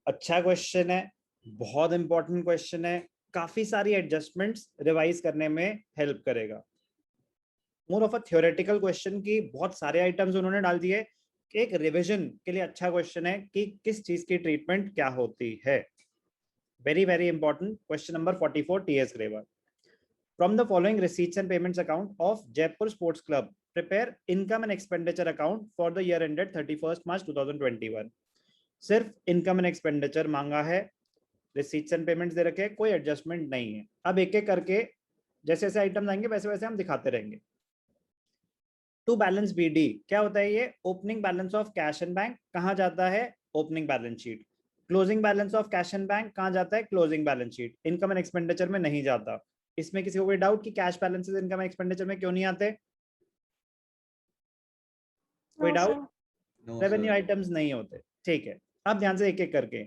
अच्छा क्वेश्चन है, बहुत इंपॉर्टेंट क्वेश्चन है, काफी सारी एडजस्टमेंट्स रिवाइज करने में हेल्प करेगा। More of a theoretical question की बहुत सारे आइटम्स उन्होंने डाल दिए कि एक रिवीजन के लिए अच्छा क्वेश्चन है कि किस चीज की ट्रीटमेंट क्या होती है। Very very important question number 44 T S Grewal. From the following receipts and payments account of Jaipur sports club prepare income and expenditure account for the year ended 31 March 2021। सिर्फ इनकम एंड एक्सपेंडिचर मांगा है, रिसीट्स एंड पेमेंट्स दे रखे हैं, कोई adjustment नहीं है। अब एक एक करके जैसे जैसे आइटम्स आएंगे वैसे वैसे हम दिखाते रहेंगे। टू बैलेंस बीडी क्या होता है? ये opening balance of cash and bank कहाँ जाता है? Opening balance sheet. Closing balance of cash and bank कहाँ जाता है? Closing balance sheet. Income and expenditure में नहीं जाता। इसमें किसी को कोई डाउट कि cash balances income and expenditure में क्यों नहीं आते? कोई डाउट? रेवेन्यू आइटम्स नहीं होते, ठीक है। अब ध्यान से एक एक करके।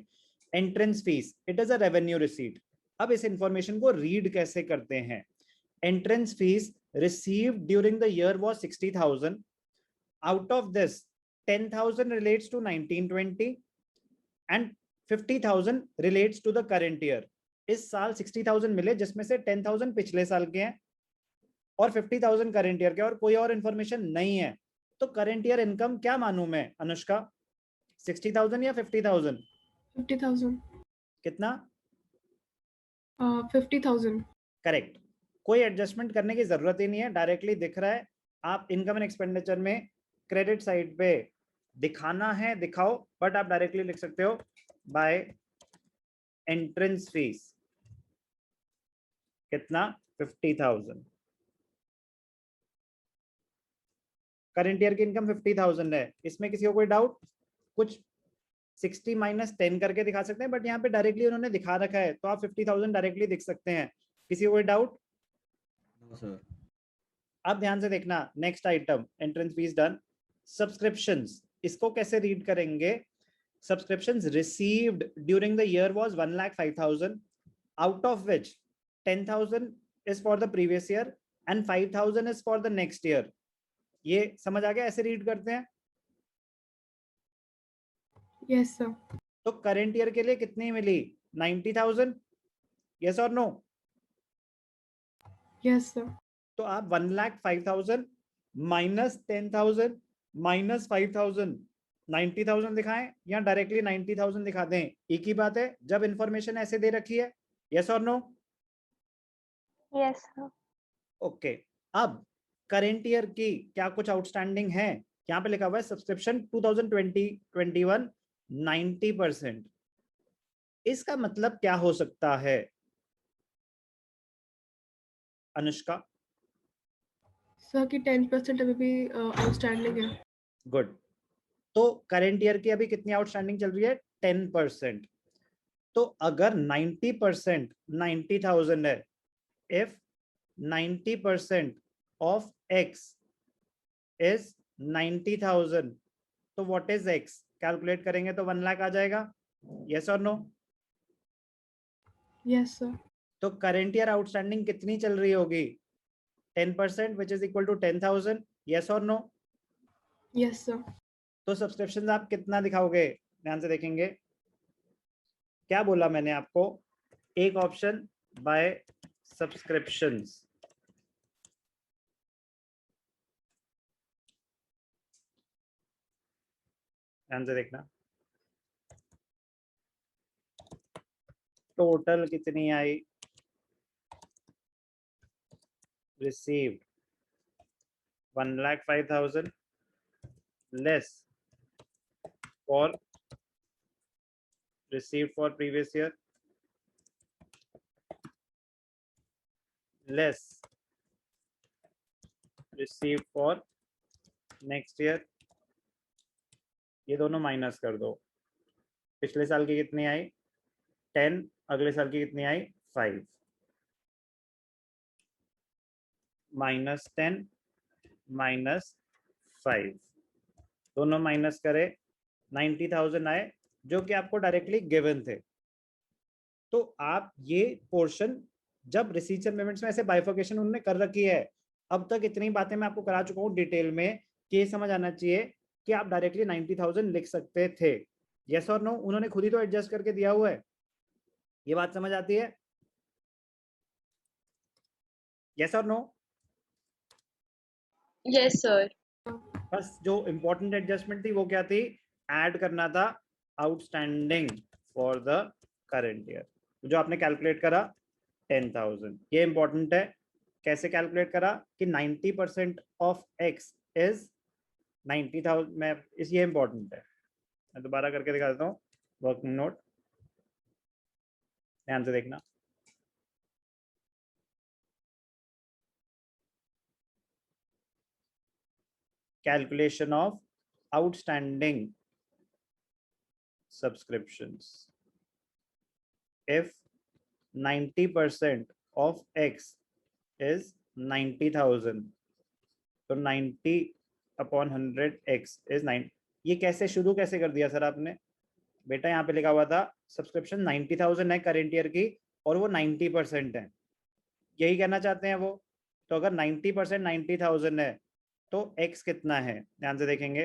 Entrance fees it is a revenue receipt. अब इस इंफॉर्मेशन को रीड कैसे करते हैं? Entrance fees received during the year was 60,000. Out of this 10,000 relates to 1920 and 50,000 relates to the current year. इस साल 60,000 मिले जिसमें से 10,000 पिछले साल के हैं और 50,000 करंट ईयर के, और कोई और इन्फॉर्मेशन नहीं है। तो करंट ईयर इनकम क्या मानूं मैं अनुष्का? 60,000 या 50,000? 50,000। कितना? 50,000। करेक्ट। कोई एडजस्टमेंट करने की जरूरत ही नहीं है, डायरेक्टली दिख रहा है। आप इनकम एंड एक्सपेंडिचर में क्रेडिट साइड पे दिखाना है दिखाओ, बट आप डायरेक्टली लिख सकते हो बाय एंट्रेंस फीस कितना? 50,000। करंट ईयर की इनकम 50,000 है, इसमें किसी को कोई डाउट? कुछ 60 माइनस 10 करके दिखा सकते हैं, बट यहाँ पे डायरेक्टली उन्होंने दिखा रखा है तो आप 50,000 डायरेक्टली दिख सकते हैं। किसी को कोई डाउट? No sir. अब ध्यान से देखना, next item entrance fees done. Subscriptions इसको कैसे रीड करेंगे? Subscriptions received during the year was 1,05,000, out of which 10,000 is for the previous year and 5,000 is for the next year. ये समझ आ गया? ऐसे रीड करते हैं। Yes sir. तो करंट ईयर के लिए कितनी मिली? 90,000। यस और नो? Yes sir. तो आप 1,05,000 माइनस 10,000 माइनस 5,000 90,000 दिखाएं या डायरेक्टली 90,000 दिखा दें, एक ही बात है जब इंफॉर्मेशन ऐसे दे रखी है। यस और नो? Yes sir. ओके। अब करेंट ईयर की क्या कुछ आउटस्टैंडिंग है? यहाँ पे लिखा हुआ है सब्सक्रिप्शन 2020-21 90%। इसका मतलब क्या हो सकता है अनुष्का? सर कि 10% अभी भी आउटस्टैंडिंग है। गुड। तो करेंट ईयर की अभी कितनी आउटस्टैंडिंग चल रही है? 10%। तो अगर 90% 90,000 है, इफ 90% ऑफ x इज 90,000, तो व्हाट इज x? कैलकुलेट करेंगे तो 1 लाख आ जाएगा। यस और नो? Yes sir. तो करेंट ईयर आउटस्टैंडिंग कितनी चल रही होगी? 10% which is equal to 10,000। Yes और नो? Yes sir. तो सब्सक्रिप्शन आप कितना दिखाओगे? ध्यान से देखेंगे, क्या बोला मैंने आपको? एक ऑप्शन बाय सब्सक्रिप्शंस। ध्यान से देखना, टोटल कितनी आई? Received 1,05,000 less for received for previous year less received for next year। ये दोनों माइनस कर दो। पिछले साल की कितनी आई? 10। अगले साल की कितनी आई? 5। -10 -5 दोनों माइनस करे 90,000 आए जो कि आपको डायरेक्टली गिवन थे। तो आप ये पोर्शन जब रिसीट्स एंड पेमेंट्स में ऐसे बाइफर्केशन उन्होंने कर रखी है, अब तक इतनी बातें मैं आपको करा चुका हूँ डिटेल में कि ये समझ आना चाहिए कि आप डायरेक्टली 90,000 लिख सकते थे। यस और नो? उन्होंने खुद ही तो एडजस्ट करके दिया हुआ है। ये बात समझ आती है? यस और नो? Yes sir. बस जो इंपॉर्टेंट एडजस्टमेंट थी वो क्या थी? ऐड करना था outstanding for the current year, जो आपने कैलकुलेट करा 10,000। ये इंपॉर्टेंट है। कैसे कैलकुलेट करा कि 90% ऑफ एक्स इज 90,000 में, इस ये इंपॉर्टेंट है। मैं दोबारा करके दिखा देता हूँ वर्किंग नोट, ध्यान से देखना। Calculation of outstanding subscriptions. If 90% of X is 90,000, तो 90 upon 100 X is 9। ये कैसे शुरू कैसे कर दिया सर आपने? बेटा यहाँ पे लिखा हुआ था सब्सक्रिप्शन 90,000 है करेंट ईयर की और वो 90% है, यही कहना चाहते हैं वो। तो अगर 90% 90,000 है तो X कितना है? ध्यान से देखेंगे।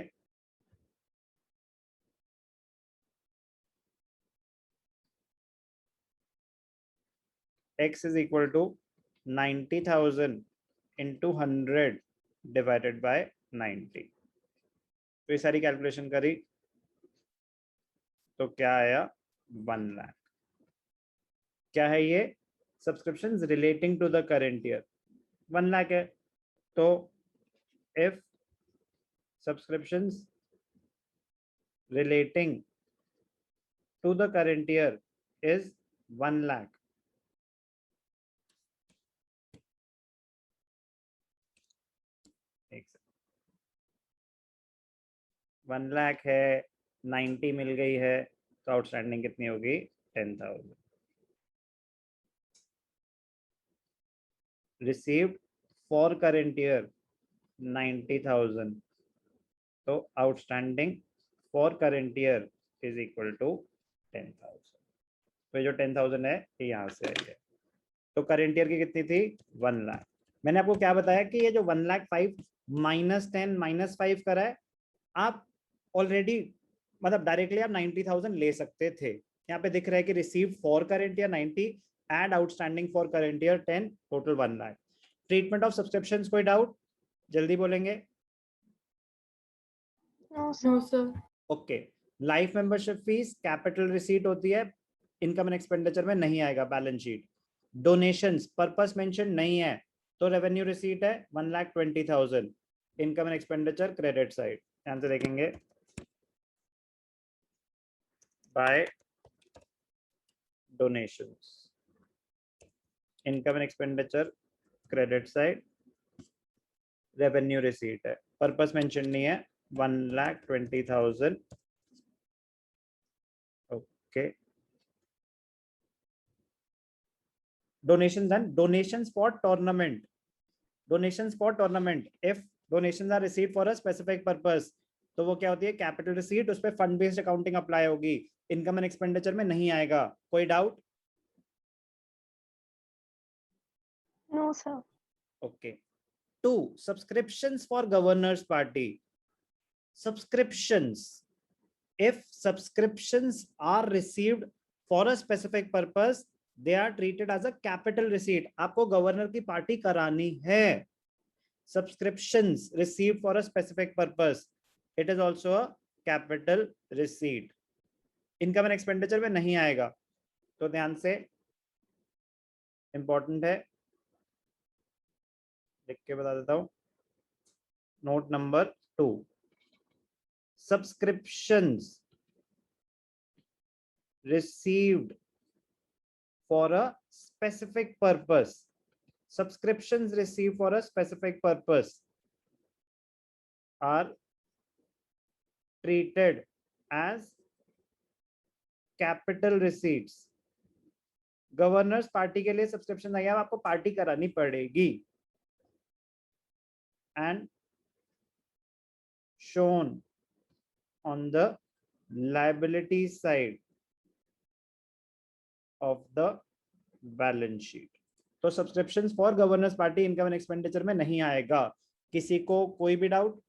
X is equal to 90,000 into 100 divided by 90। तो ये सारी कैलकुलेशन करी तो क्या आया? 1 लाख। क्या है ये? Subscriptions relating to the current year 1 lakh है। तो if subscriptions relating to the current year is 1 lakh, एक 1 लाख है, 90 मिल गई है, तो आउटस्टैंडिंग कितनी होगी? 10,000। रिसीव्ड फॉर करेंट ईयर 90,000, तो outstanding for current year is equal to 10,000। तो जो 10,000 है ये यहाँ से आई है। तो करेंट ईयर की कितनी थी? 1 लाख। मैंने आपको क्या बताया कि ये जो 1 लाख 5 -10 -5 करा है, आप ऑलरेडी मतलब डायरेक्टली आप 90,000 ले सकते थे। यहाँ पे दिख रहा है कि receive for current year 90, add outstanding for current year 10, total 1 lakh. Treatment of subscriptions, कोई डाउट? जल्दी बोलेंगे। No sir. Okay. Life membership fees capital receipt होती है, इनकम एंड एक्सपेंडिचर में नहीं आएगा balance sheet. Donations purpose mention नहीं है तो रेवेन्यू रिसीट है 1,20,000, income and expenditure credit side. ध्यान से देखेंगे। By donations, income and expenditure credit side, revenue receipt है, पर्पस मेंशन नहीं है, 1,20,000। Okay. donations and donations for tournament, donations for tournament, if donations are received for a specific purpose, तो वो क्या होती है? कैपिटल रिसीट, उस पे फंड बेस्ड अकाउंटिंग अप्लाई होगी, इनकम एंड एक्सपेंडिचर में नहीं आएगा। कोई doubt? No sir. Okay. 2, subscriptions for governors party. Subscriptions, if subscriptions are received for a specific purpose, they are treated as a capital receipt। आपको governor की party करानी है, subscriptions received for a specific purpose, it is also a capital receipt। Income and expenditure में नहीं आएगा। तो ध्यान से, इंपॉर्टेंट है, लिख के बता देता हूं। Note number 2, subscriptions received for a specific purpose, subscriptions received for a specific purpose are treated as capital receipts। Governors party के लिए सब्सक्रिप्शन आई, आपको पार्टी करानी पड़ेगी, and shown on the liability side of the balance sheet। तो subscriptions for governance party income and expenditure में नहीं आएगा। किसी को कोई भी doubt?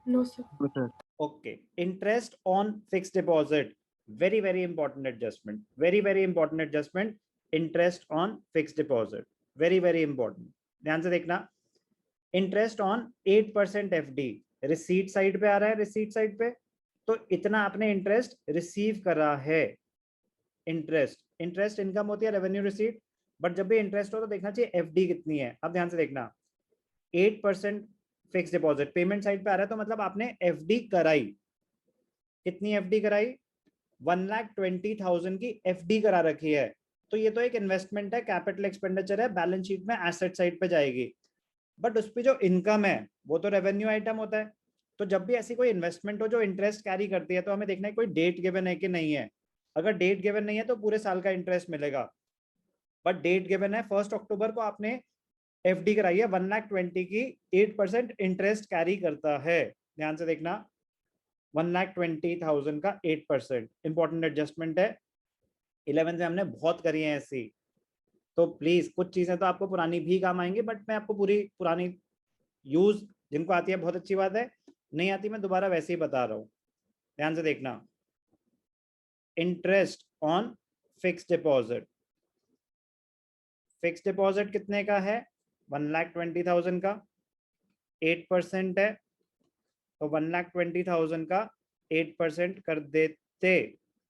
No, sir. Okay, interest on fixed deposit, very very important adjustment, very very important adjustment. Interest on fixed deposit very very important, ध्यान से देखना। Interest on 8% FD receipt side पे आ रहा है, रिसीट साइड पे, तो इतना आपने इंटरेस्ट रिसीव करा है। इंटरेस्ट इनकम होती है रेवेन्यू रिसीट, बट जब भी इंटरेस्ट हो तो देखना चाहिए एफडी कितनी है। अब ध्यान से देखना, 8% फिक्स डिपॉजिट पेमेंट साइड पे आ रहा है, तो मतलब आपने एफडी कराई। कितनी एफडी कराई? 1,20,000 की एफडी करा रखी है। तो ये तो एक इन्वेस्टमेंट है, कैपिटल एक्सपेंडिचर है, बैलेंस शीट में एसेट साइड पे जाएगी, बट उस पर जो इनकम है वो तो रेवेन्यू आइटम होता है। तो जब भी ऐसी कोई इन्वेस्टमेंट हो जो इंटरेस्ट कैरी करती है, तो हमें देखना है कोई डेट गिवन है कि नहीं है। अगर डेट गिवन नहीं है तो पूरे साल का इंटरेस्ट मिलेगा, बट डेट गिवन है 1 अक्टूबर को आपने एफडी कराई है 1,20,000 की, 8% इंटरेस्ट कैरी करता है। ध्यान से देखना, 1,20,000 का 8% इंपॉर्टेंट एडजस्टमेंट है। 11 से हमने बहुत करी है ऐसी, तो प्लीज कुछ चीजें तो आपको पुरानी भी काम आएंगी, बट मैं आपको पूरी पुरानी यूज जिनको आती है बहुत अच्छी बात है, नहीं आती मैं दोबारा वैसे ही बता रहा हूं। ध्यान से देखना, interest on fixed deposit, fixed deposit कितने का है? 1,20,000 का, 8% है, तो 1,20,000 का 8% कर देते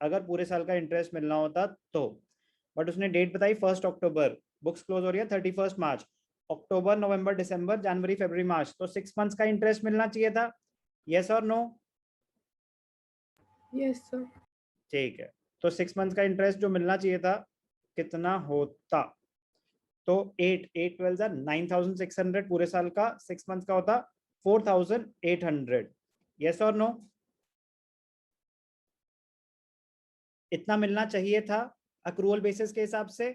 अगर पूरे साल का इंटरेस्ट मिलना होता तो। बट उसने डेट बताई 1 अक्टूबर, बुक्स क्लोज हो रही है 31 मार्च, अक्टूबर नवंबर दिसंबर जनवरी फरवरी मार्च, तो 6 मंथ्स का इंटरेस्ट मिलना चाहिए था। यस और नो? Yes, sir. ठीक है, तो 6 मंथ्स का इंटरेस्ट जो मिलना चाहिए था कितना होता? तो 8 12 9,600 पूरे साल का, 6 मंथ्स का होता 4,800। यस और नो? इतना मिलना चाहिए था अक्रूवल बेसिस के हिसाब से,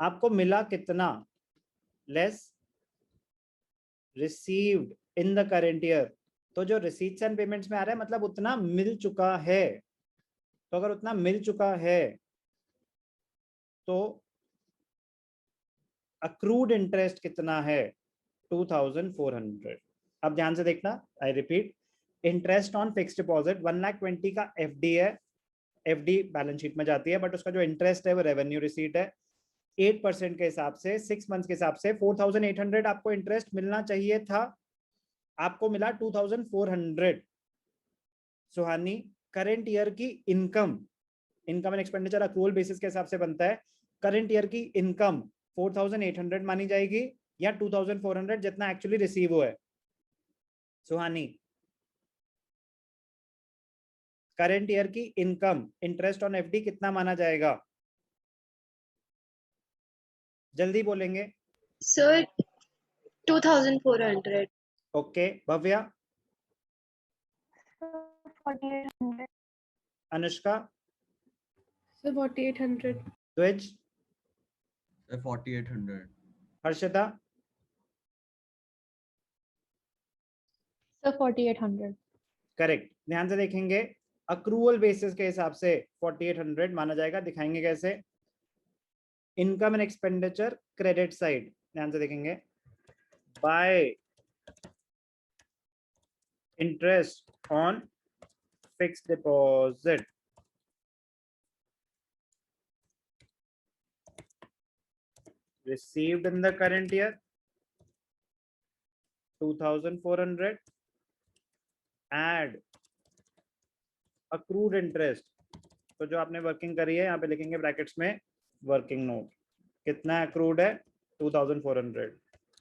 आपको मिला कितना? Less received in the current year, तो जो रिसीट्स एंड पेमेंट्स में आ रहा है मतलब उतना मिल चुका है। तो अगर उतना मिल चुका है तो अक्रूड इंटरेस्ट कितना है? 2,400। अब ध्यान से देखना, I repeat, interest on fixed deposit 1,20,000 का एफडी है, एफडी बैलेंस शीट में जाती है, बट उसका जो इंटरेस्ट है वो रेवेन्यू रिसीट है। 8% के हिसाब से 6 मंथ्स के हिसाब से 4,800 आपको इंटरेस्ट मिलना चाहिए था, आपको मिला 2,400। सुहानी, करेंट ईयर की income, income and expenditure accrual basis के हिसाब से बनता है, करंट ईयर की इनकम 4,800 मानी जाएगी या 2,400 जितना एक्चुअली रिसीव हुआ है? सुहानी, करंट ईयर की इनकम इंटरेस्ट ऑन एफडी कितना माना जाएगा? जल्दी बोलेंगे। Sir, 2,400. Okay, Bhavya, 4,800. Anushka, Sir, 4,800. द्विज, 4,800. हर्षिता, Sir, 4,800. करेक्ट। ध्यान से देखेंगे, अक्रूवल बेसिस के हिसाब से 4,800 माना जाएगा। दिखाएंगे कैसे? Income and expenditure credit side, ध्यान से देखेंगे, bye interest on fixed deposit received in the current year 2,400 add accrued interest, तो जो आपने वर्किंग करी है यहाँ पे लिखेंगे ब्रैकेट्स में वर्किंग नोट, कितना अक्रूड है? 2,400।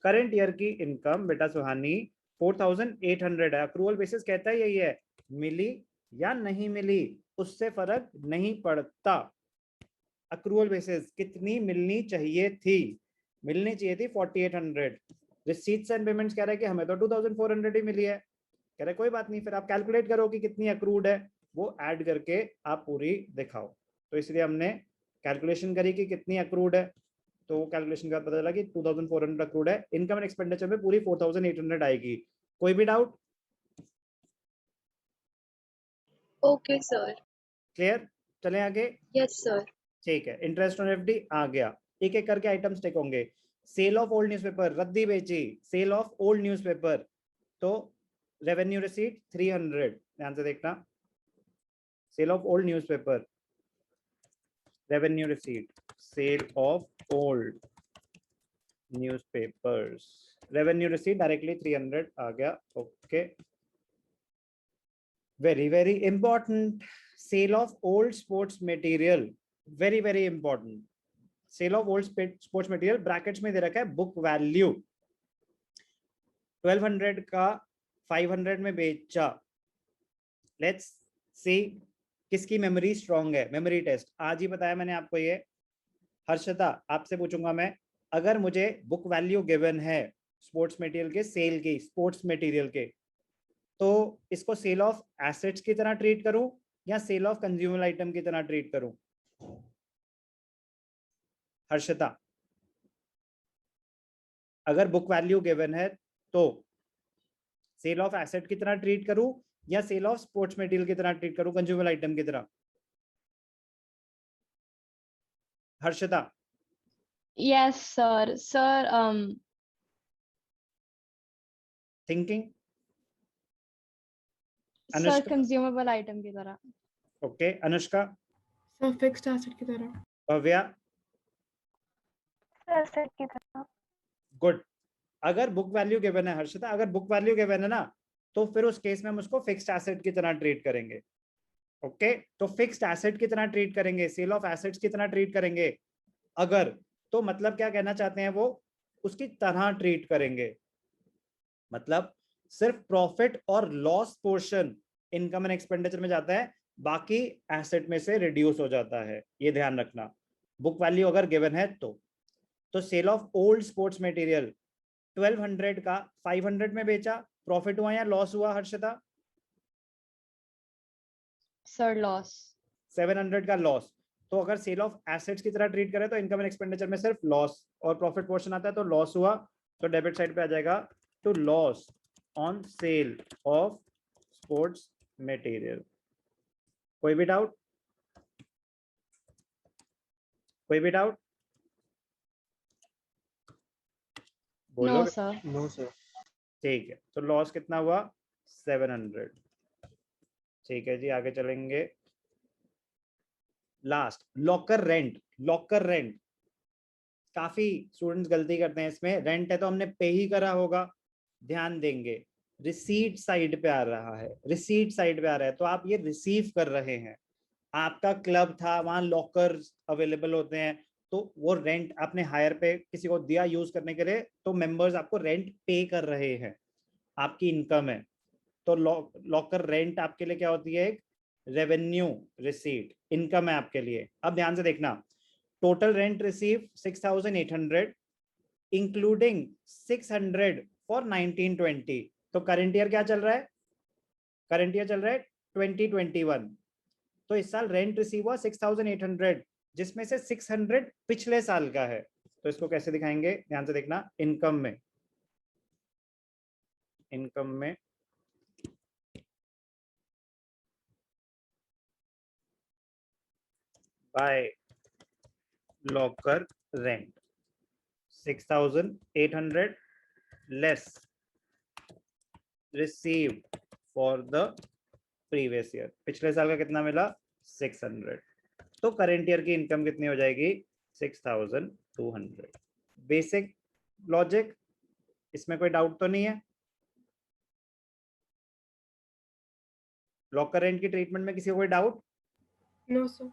करंट ईयर की इनकम बेटा सुहानी 4,800 है, अक्रूवल बेसिस कहता है यही है, मिली या नहीं मिली उससे फर्क नहीं पड़ता। अक्रूवल बेसिस कितनी मिलनी चाहिए थी? मिलनी चाहिए थी 4,800। रिसीट्स एंड पेमेंट्स कह रहा है कि हमें तो 2,400 ही मिली है, कह रहे कोई बात नहीं, फिर आप कैलकुलेट करो कि कितनी अक्रूड है, वो ऐड करके आप पूरी दिखाओ। तो इसलिए हमने कैलकुलेशन करी कि कितनी अक्रूड है, तो वो कैलकुलेशन का पता चला कि 2,400 अक्रूड है। इनकम एंड एक्सपेंडिचर में पूरी 4,800 आएगी। कोई भी डाउट? Okay, sir. क्लियर? चलें आगे। Yes, sir. ठीक है, इंटरेस्ट ऑन एफडी आ गया। एक एक करके आइटम्स टिक होंगे। सेल ऑफ ओल्ड न्यूज़पेपर, रद्दी बेची, सेल ऑफ ओल्ड न्यूज़पेपर, तो रेवेन्यू रिसीट 300, ध्यान से देखना। Sale of old newspaper, revenue receipt, sale of old newspapers, revenue receipt directly 300 आ गया। Okay, very very important, sale of old sports material, very very important. Sale of old sports material brackets में दे रखा है book value, 1200 का 500 में बेचा। Let's see किसकी मेमोरी स्ट्रांग है। मेमोरी टेस्ट आज ही बताया मैंने आपको ये। हर्षिता, आपसे पूछूंगा मैं, अगर मुझे बुक वैल्यू गिवन है स्पोर्ट्स मटेरियल के, सेल की स्पोर्ट्स मटेरियल के, तो इसको सेल ऑफ एसेट्स की तरह ट्रीट करूं या सेल ऑफ कंज्यूमर आइटम की तरह ट्रीट करूं? हर्षिता, अगर बुक वैल्यू गिवन है तो सेल ऑफ एसेट की तरह ट्रीट करूं या सेल ऑफ स्पोर्ट्स मटेरियल की तरह ट्रीट करूं, कंज्यूमर आइटम की तरह? Harshita, Yes, sir. Sir, thinking. sir, Anushka, consumable item की तरह. Okay, Anushka. Sir fixed asset की तरह। भव्या, Asset की तरह. गुड। अगर बुक वैल्यू गिवन है हर्षिता, अगर बुक वैल्यू गिवन है ना, तो फिर उस केस में हम उसको फिक्स्ड एसेट की तरह ट्रीट करेंगे। ओके, तो फिक्स्ड एसेट की तरह ट्रीट करेंगे, सेल ऑफ एसेट्स की तरह ट्रीट करेंगे। अगर, तो मतलब क्या कहना चाहते हैं वो, उसकी तरह ट्रीट करेंगे, मतलब सिर्फ प्रॉफिट और loss portion income and expenditure में जाता है, बाकी एसेट में से रिड्यूस हो जाता है, ये ध्यान रखना। बुक वैल्यू अगर गिवन है तो sale of old sports material 1200 का 500 में बेचा, प्रॉफिट हुआ या लॉस हुआ हर्षिता? Sir, loss. 700 का लॉस। तो अगर सेल ऑफ एसेट्स की तरह ट्रीट करें तो इनकम एंड एक्सपेंडिचर में सिर्फ लॉस और प्रॉफिट पोर्शन आता है, तो लॉस हुआ, तो डेबिट साइड पे आ जाएगा to loss on sale of sports material. कोई भी डाउट? कोई भी डाउट? बोलो। No, sir. No sir. ठीक है, तो लॉस कितना हुआ? 700। ठीक है जी, आगे चलेंगे। Last, locker rent. Locker rent, काफी स्टूडेंट्स गलती करते हैं इसमें। रेंट है तो हमने पे ही करा होगा, ध्यान देंगे रिसीट साइड पे आ रहा है, रिसीट साइड पे आ रहा है, तो आप ये रिसीव कर रहे हैं। आपका क्लब था, वहां लॉकर अवेलेबल होते हैं, तो वो रेंट आपने हायर पे किसी को दिया यूज करने के लिए, तो मेंबर्स आपको रेंट पे कर रहे हैं, आपकी इनकम है। तो लॉकर रेंट आपके लिए क्या होती है? एक रेवेन्यू रिसीट, इनकम है आपके लिए। अब ध्यान से देखना, total rent receive 6800 including 600 for 1920। तो करंट ईयर क्या चल रहा है? करंट ईयर चल रहा है 2021। तो इस साल रेंट रिसीव हुआ 6800, जिसमें से 600 पिछले साल का है। तो इसको कैसे दिखाएंगे, ध्यान से देखना, इनकम में, इनकम में by locker rent 6800 less receive for the previous year. पिछले साल का कितना मिला? 600। तो करेंट ईयर की इनकम कितनी हो जाएगी? 6200। बेसिक लॉजिक, इसमें कोई डाउट तो नहीं है? लॉकर रेंट की ट्रीटमेंट में किसी को कोई डाउट? No sir.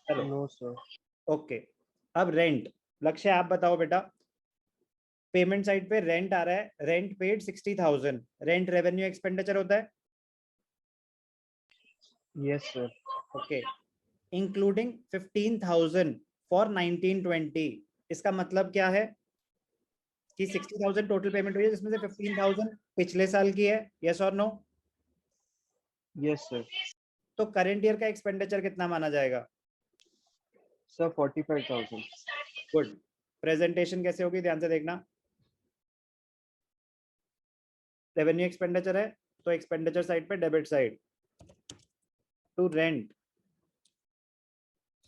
चलो, नो सर। ओके। अब रेंट, लक्ष्य आप बताओ बेटा। पेमेंट साइड पे रेंट आ रहा है, rent paid 60,000, rent revenue expenditure होता है, yes sir. Okay, including 15,000 for 1920। इसका मतलब क्या है कि 60,000 टोटल पेमेंट हुई है, जिसमें से 15,000 पिछले साल की है, यस और नो? Yes sir. तो करंट ईयर का एक्सपेंडिचर कितना माना जाएगा? सर 45,000। गुड। प्रेजेंटेशन कैसे होगी, ध्यान से देखना। रेवेन्यू एक्सपेंडिचर है, तो एक्सपेंडिचर साइड पे debit side to rent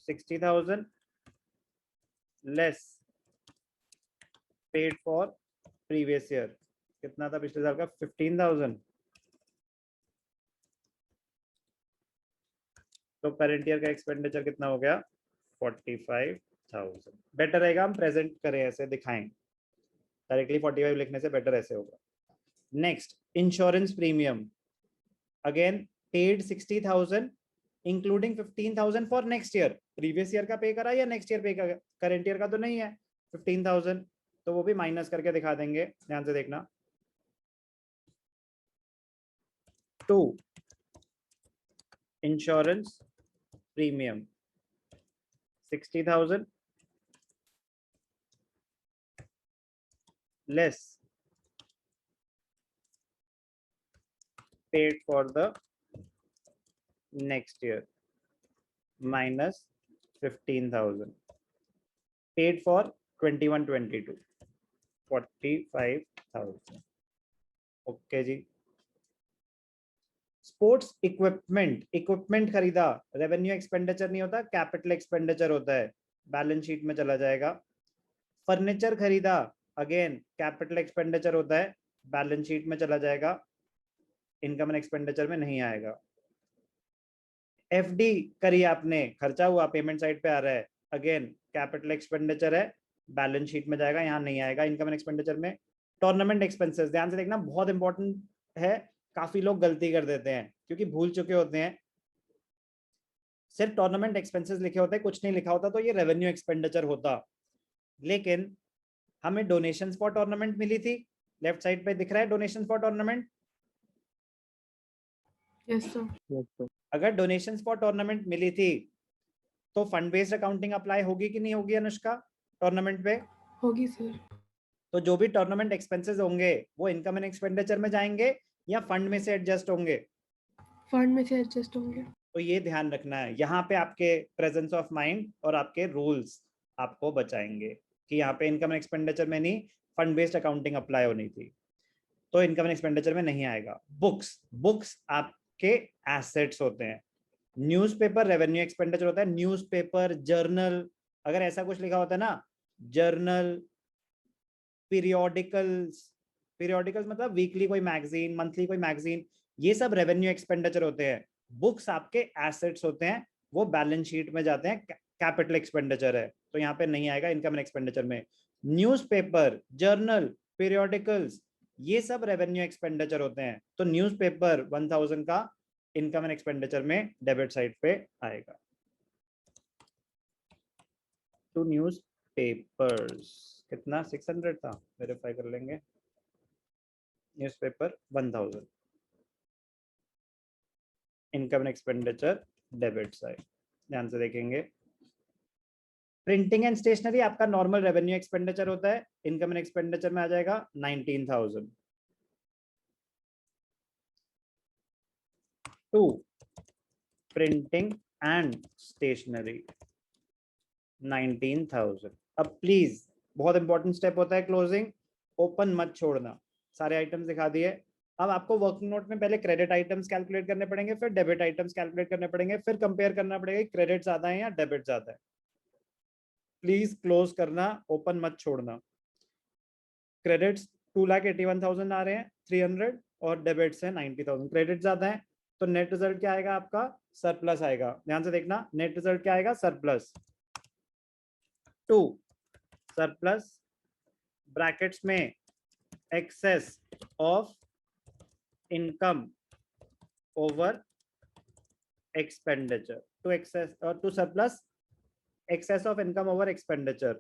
60,000 less paid for previous year, कितना था पिछले साल का? 15,000। तो करंट ईयर का एक्सपेंडिचर कितना हो गया? 45,000। बेटर रहेगा हम प्रेजेंट करें, ऐसे दिखाएं, डायरेक्टली 45 लिखने से बेटर ऐसे होगा। Next, insurance premium, again paid 60,000 including 15,000 for next year. Previous year का पे करा या नेक्स्ट ईयर पे करा? करंट ईयर का तो नहीं है 15,000, तो वो भी माइनस करके दिखा देंगे, ध्यान से देखना। 2 insurance premium 60,000 less paid for the next year minus 15,000 paid for 21-22 45,000। Okay जी। स्पोर्ट्स इक्विपमेंट खरीदा, रेवेन्यू एक्सपेंडिचर नहीं होता, कैपिटल एक्सपेंडिचर होता है, बैलेंस शीट में चला जाएगा। फर्नीचर खरीदा, अगेन कैपिटल एक्सपेंडिचर होता है, बैलेंस शीट में चला जाएगा, इनकम एंड एक्सपेंडिचर में नहीं आएगा। एफडी करी आपने, खर्चा हुआ, पेमेंट साइड पे आ रहा है, अगेन कैपिटल एक्सपेंडिचर है, बैलेंस शीट में जाएगा, यहाँ नहीं आएगा इनकम एंड एक्सपेंडिचर में। टूर्नामेंट एक्सपेंसेस, ध्यान से देखना, बहुत इंपॉर्टेंट है, काफी लोग गलती कर देते हैं क्योंकि भूल चुके होते हैं। सिर्फ टूर्नामेंट एक्सपेंसेस लिखे होते हैं, कुछ नहीं लिखा होता, तो ये रेवेन्यू एक्सपेंडिचर होता। लेकिन हमें डोनेशंस फॉर टूर्नामेंट मिली थी, लेफ्ट साइड पे दिख रहा है donations for tournament. Yes sir. Yes, sir. अगर डोनेशंस फॉर टूर्नामेंट मिली थी तो फंड बेस्ड अकाउंटिंग अप्लाई होगी कि नहीं होगी अनुष्का टूर्नामेंट पे? होगी सर। तो जो भी टूर्नामेंट एक्सपेंसेस होंगे वो इनकम एंड एक्सपेंडिचर में जाएंगे या फंड में से एडजस्ट होंगे? फंड में से एडजस्ट होंगे। तो ये ध्यान रखना है, यहाँ पे आपके प्रेजेंस ऑफ माइंड और आपके रूल्स आपको बचाएंगे कि यहाँ पे इनकम एंड एक्सपेंडिचर में नहीं, फंड बेस्ड अकाउंटिंग अप्लाई होनी थी, तो इनकम एंड एक्सपेंडिचर में नहीं आएगा। बुक्स आपके एसेट्स होते हैं। न्यूज़पेपर रेवेन्यू एक्सपेंडिचर होता है, न्यूज़पेपर, जर्नल, अगर ऐसा कुछ लिखा होता है ना, जर्नल, पीरियोडिकल्स मतलब वीकली कोई मैगजीन, मंथली कोई मैगजीन, ये सब रेवेन्यू एक्सपेंडिचर होते हैं। बुक्स आपके एसेट्स होते हैं, वो बैलेंस शीट में जाते हैं, कैपिटल एक्सपेंडिचर है, तो यहाँ पे नहीं आएगा इनकम एंड एक्सपेंडिचर में। न्यूज़पेपर, जर्नल, पीरियोडिकल्स, ये सब रेवेन्यू एक्सपेंडिचर होते हैं, तो न्यूज़पेपर 1000 का इनकम एंड एक्सपेंडिचर में डेबिट साइड पे आएगा। टू न्यूज़पेपर्स कितना? 600 था, वेरीफाई कर लेंगे। Newspaper 1000 income and expenditure debit side, ध्यान से देखेंगे। प्रिंटिंग एंड स्टेशनरी आपका नॉर्मल रेवेन्यू एक्सपेंडिचर होता है, इनकम एंड एक्सपेंडिचर में आ जाएगा 19,000। 2 प्रिंटिंग एंड स्टेशनरी 19,000। अब प्लीज बहुत इंपॉर्टेंट स्टेप होता है क्लोजिंग, ओपन मत छोड़ना, सारे आइटम्स दिखा दिए। अब आपको वर्किंग नोट में पहले क्रेडिट आइटम्स कैलकुलेट करने पड़ेंगे, फिर डेबिट आइटम्स कैलकुलेट करने पड़ेंगे, फिर कंपेयर करना पड़ेगा क्रेडिट ज्यादा है या डेबिट ज्यादा है। प्लीज क्लोज करना, ओपन मत छोड़ना। क्रेडिट्स 2,81,000 आ रहे हैं 300 और डेबिट्स है 90,000, क्रेडिट ज्यादा है, तो नेट रिजल्ट क्या आएगा आपका? सरप्लस आएगा। ध्यान से देखना, नेट रिजल्ट क्या आएगा? सरप्लस। 2 सरप्लस ब्रैकेट्स में excess of income over expenditure, two surplus excess of income over expenditure.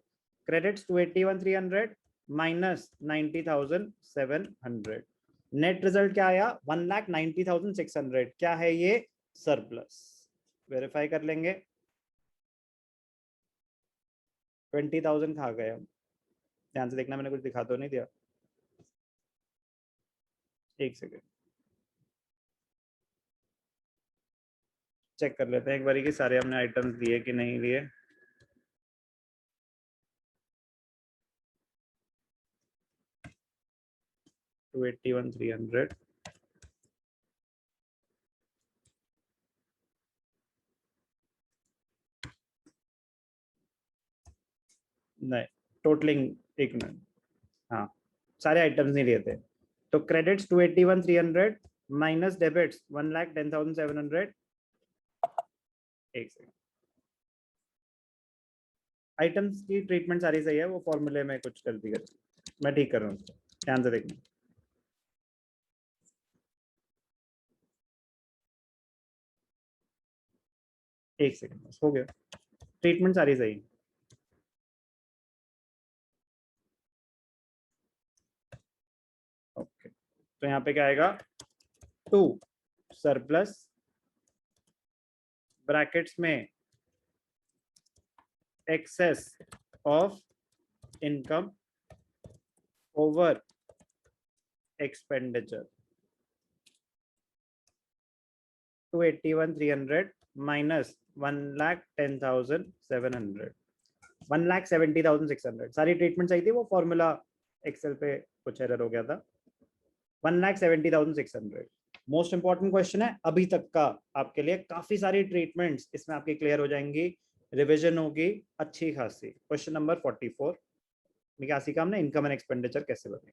Credits 281,300 minus 90,700, net result क्या आया? 1,90,600। क्या है ये? सरप्लस। वेरीफाई कर लेंगे। 20,000 खा गए हम, ध्यान से देखना, मैंने कुछ दिखा तो नहीं दिया? एक सेकेंड चेक कर लेते हैं एक बारी कि सारे हमने आइटम्स लिए कि नहीं लिए। टू 81,300 . नहीं, टोटलिंग एक मिनट, हाँ सारे आइटम्स नहीं लिए थे। तो क्रेडिट्स 281,300 माइनस डेबिट्स 1,10,700। एक सेकंड, आइटम्स की ट्रीटमेंट सारी सही है, वो फॉर्मूले में कुछ गलती कर, मैं ठीक कर रहा हूँ उसको, ध्यान से देखना। एक सेकंड बस, हो गया, ट्रीटमेंट सारी सही है। ओके, तो यहाँ पे क्या आएगा, 2 सरप्लस ब्रैकेट्स में excess of income over expenditure 281,300 minus 1,10,700 1,70,600। सारी ट्रीटमेंट सही थी, वो फॉर्मूला एक्सेल पे कुछ एरर हो गया था। 1,70,600 मोस्ट इंपॉर्टेंट क्वेश्चन है अभी तक का आपके लिए, काफी सारी ट्रीटमेंट्स इसमें आपकी क्लियर हो जाएंगी, रिवीजन होगी अच्छी खासी। क्वेश्चन नंबर 44, निकासी का हमने इनकम एंड एक्सपेंडिचर कैसे बने।